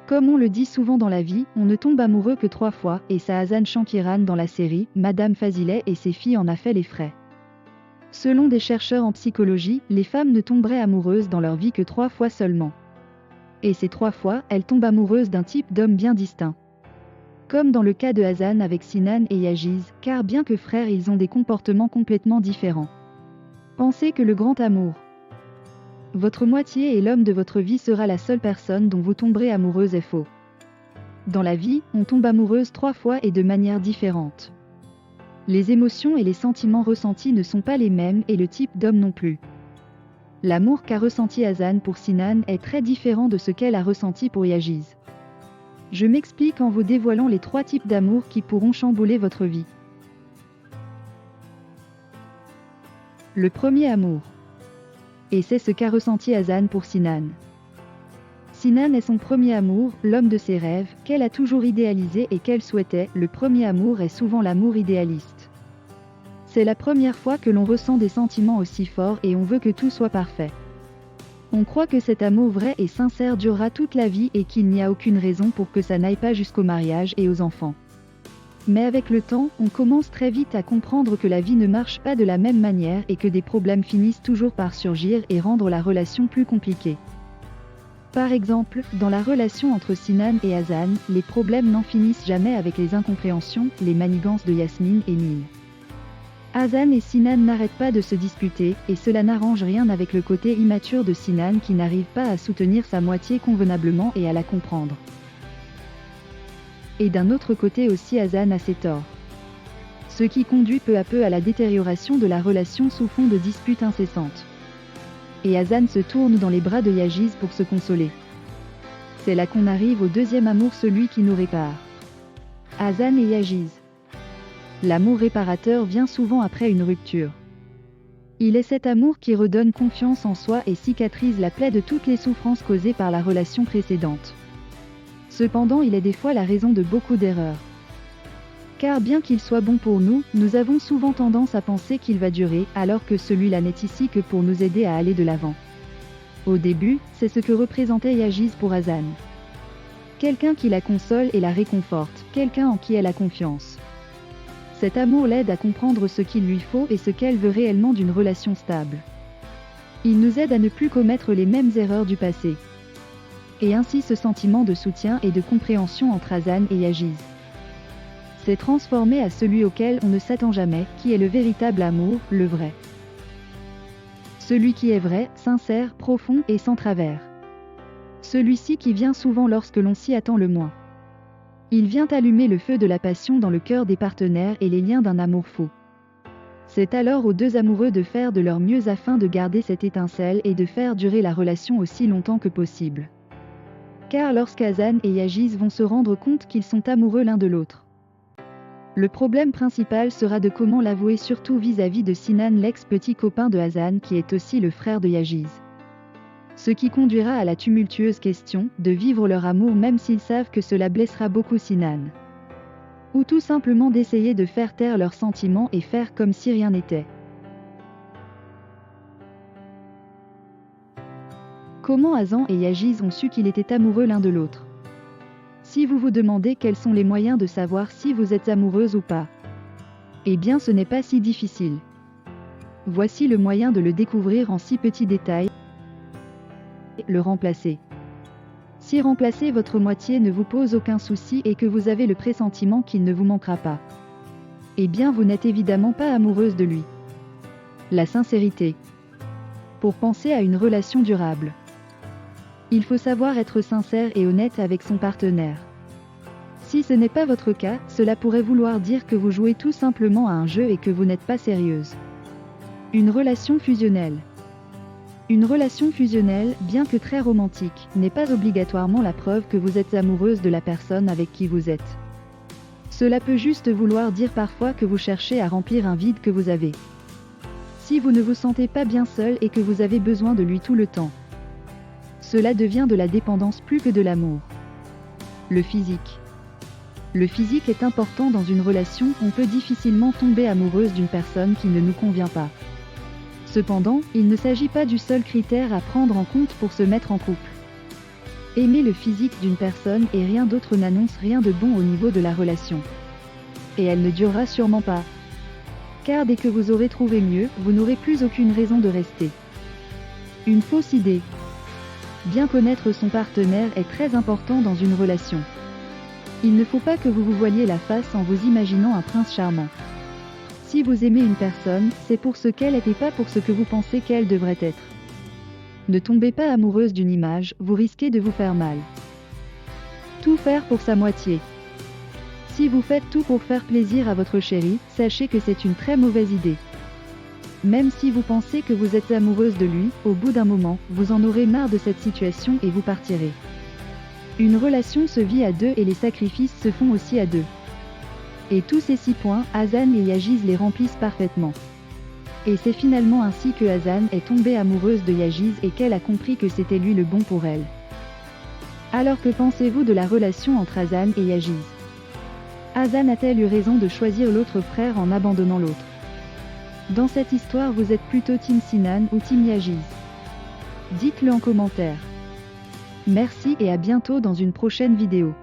Comme on le dit souvent dans la vie, on ne tombe amoureux que 3 fois, et ça Hasan Shankiran dans la série, Madame Fazilet et ses filles en a fait les frais. Selon des chercheurs en psychologie, les femmes ne tomberaient amoureuses dans leur vie que 3 fois seulement. Et ces 3 fois, elles tombent amoureuses d'un type d'homme bien distinct. Comme dans le cas de Hasan avec Sinan et Yajiz, car bien que frères ils ont des comportements complètement différents. Pensez que le grand amour, votre moitié et l'homme de votre vie sera la seule personne dont vous tomberez amoureuse est faux. Dans la vie, on tombe amoureuse 3 fois et de manière différente. Les émotions et les sentiments ressentis ne sont pas les mêmes et le type d'homme non plus. L'amour qu'a ressenti Hasan pour Sinan est très différent de ce qu'elle a ressenti pour Yajiz. Je m'explique en vous dévoilant les 3 types d'amour qui pourront chambouler votre vie. Le premier amour. Et c'est ce qu'a ressenti Hasan pour Sinan. Sinan est son premier amour, l'homme de ses rêves, qu'elle a toujours idéalisé et qu'elle souhaitait. Le premier amour est souvent l'amour idéaliste. C'est la première fois que l'on ressent des sentiments aussi forts et on veut que tout soit parfait. On croit que cet amour vrai et sincère durera toute la vie et qu'il n'y a aucune raison pour que ça n'aille pas jusqu'au mariage et aux enfants. Mais avec le temps, on commence très vite à comprendre que la vie ne marche pas de la même manière et que des problèmes finissent toujours par surgir et rendre la relation plus compliquée. Par exemple, dans la relation entre Sinan et Hasan, les problèmes n'en finissent jamais avec les incompréhensions, les manigances de Yasmine et Nil. Hasan et Sinan n'arrêtent pas de se disputer, et cela n'arrange rien avec le côté immature de Sinan qui n'arrive pas à soutenir sa moitié convenablement et à la comprendre. Et d'un autre côté aussi Hasan a ses torts. Ce qui conduit peu à peu à la détérioration de la relation sous fond de disputes incessantes. Et Hasan se tourne dans les bras de Yajiz pour se consoler. C'est là qu'on arrive au deuxième amour, celui qui nous répare. Hasan et Yajiz. L'amour réparateur vient souvent après une rupture. Il est cet amour qui redonne confiance en soi et cicatrise la plaie de toutes les souffrances causées par la relation précédente. Cependant, il est des fois la raison de beaucoup d'erreurs. Car bien qu'il soit bon pour nous, nous avons souvent tendance à penser qu'il va durer, alors que celui-là n'est ici que pour nous aider à aller de l'avant. Au début, c'est ce que représentait Yajiz pour Hasan. Quelqu'un qui la console et la réconforte, quelqu'un en qui elle a confiance. Cet amour l'aide à comprendre ce qu'il lui faut et ce qu'elle veut réellement d'une relation stable. Il nous aide à ne plus commettre les mêmes erreurs du passé. Et ainsi ce sentiment de soutien et de compréhension entre Hasan et Yajiz s'est transformé à celui auquel on ne s'attend jamais, qui est le véritable amour, le vrai. Celui qui est vrai, sincère, profond et sans travers. Celui-ci qui vient souvent lorsque l'on s'y attend le moins. Il vient allumer le feu de la passion dans le cœur des partenaires et les liens d'un amour fou. C'est alors aux deux amoureux de faire de leur mieux afin de garder cette étincelle et de faire durer la relation aussi longtemps que possible. Car lorsqu'Hasan et Yajiz vont se rendre compte qu'ils sont amoureux l'un de l'autre, le problème principal sera de comment l'avouer, surtout vis-à-vis de Sinan, l'ex-petit copain de Hasan qui est aussi le frère de Yajiz. Ce qui conduira à la tumultueuse question de vivre leur amour même s'ils savent que cela blessera beaucoup Sinan. Ou tout simplement d'essayer de faire taire leurs sentiments et faire comme si rien n'était. Comment Hasan et Yajiz ont su qu'ils étaient amoureux l'un de l'autre? Si vous vous demandez quels sont les moyens de savoir si vous êtes amoureuse ou pas, eh bien ce n'est pas si difficile. Voici le moyen de le découvrir en 6 petits détails. Le remplacer. Si remplacer votre moitié ne vous pose aucun souci et que vous avez le pressentiment qu'il ne vous manquera pas, eh bien vous n'êtes évidemment pas amoureuse de lui. La sincérité. Pour penser à une relation durable, il faut savoir être sincère et honnête avec son partenaire. Si ce n'est pas votre cas, cela pourrait vouloir dire que vous jouez tout simplement à un jeu et que vous n'êtes pas sérieuse. Une relation fusionnelle. Une relation fusionnelle, bien que très romantique, n'est pas obligatoirement la preuve que vous êtes amoureuse de la personne avec qui vous êtes. Cela peut juste vouloir dire parfois que vous cherchez à remplir un vide que vous avez. Si vous ne vous sentez pas bien seul et que vous avez besoin de lui tout le temps, cela devient de la dépendance plus que de l'amour. Le physique. Le physique est important dans une relation, on peut difficilement tomber amoureuse d'une personne qui ne nous convient pas. Cependant, il ne s'agit pas du seul critère à prendre en compte pour se mettre en couple. Aimer le physique d'une personne et rien d'autre n'annonce rien de bon au niveau de la relation. Et elle ne durera sûrement pas. Car dès que vous aurez trouvé mieux, vous n'aurez plus aucune raison de rester. Une fausse idée. Bien connaître son partenaire est très important dans une relation. Il ne faut pas que vous vous voiliez la face en vous imaginant un prince charmant. Si vous aimez une personne, c'est pour ce qu'elle est et pas pour ce que vous pensez qu'elle devrait être. Ne tombez pas amoureuse d'une image, vous risquez de vous faire mal. Tout faire pour sa moitié. Si vous faites tout pour faire plaisir à votre chéri, sachez que c'est une très mauvaise idée. Même si vous pensez que vous êtes amoureuse de lui, au bout d'un moment, vous en aurez marre de cette situation et vous partirez. Une relation se vit à deux et les sacrifices se font aussi à deux. Et tous ces 6 points, Hazan et Yagiz les remplissent parfaitement. Et c'est finalement ainsi que Hazan est tombée amoureuse de Yagiz et qu'elle a compris que c'était lui le bon pour elle. Alors que pensez-vous de la relation entre Hazan et Yagiz? Hazan a-t-elle eu raison de choisir l'autre frère en abandonnant l'autre? Dans cette histoire, vous êtes plutôt Team Sinan ou Team Yagiz? Dites-le en commentaire. Merci et à bientôt dans une prochaine vidéo.